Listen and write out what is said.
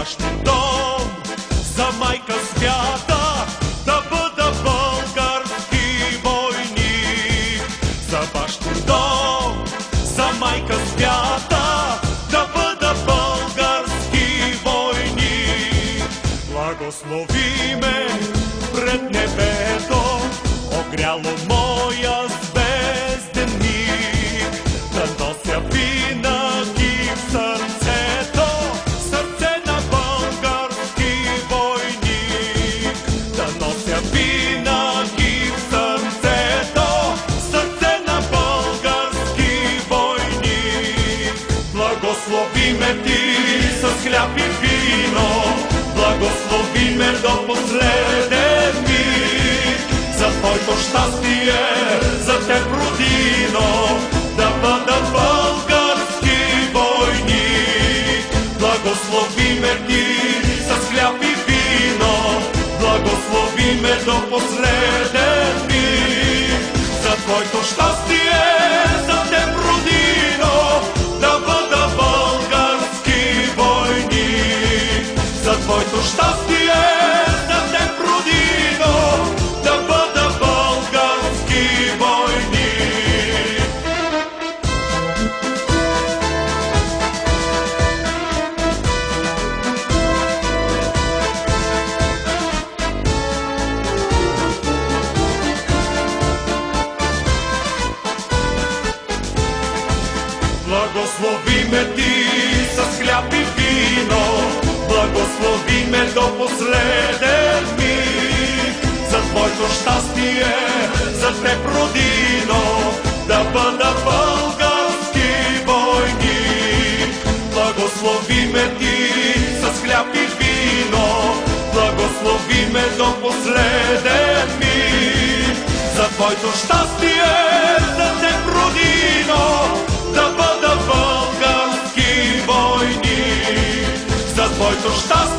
бащин дом, за майка свята, да бъда български войник. За бащин дом, за майка свята, да бъда български войник. Благослови ме пред небето, огряло моя звезден миг, да нося винаги в сърцето сърце на български войник. Да нося винаги в сърцето сърце на български войник. Благослови ме ти с хляб и вино, благослови ме до последен миг. За твоето щастие, за теб, родино, да бъда български войник. Благослови ме ти с хляб и вино, благослови ме до последен миг. За твоето щастие, за теб, родино, да бъда български войник. За твоето щастие, за теб, родино, да бъда български войник. Благослови ме ти с хляб и вино, благослови ме до последен миг. За твоето щастие, за теб, родино, да бъда български войник. Благослови ме ти с хляб и вино, благослови ме до последен миг. За твоето щастие, за теб, родино, да бъда български войник. За твоето щастие,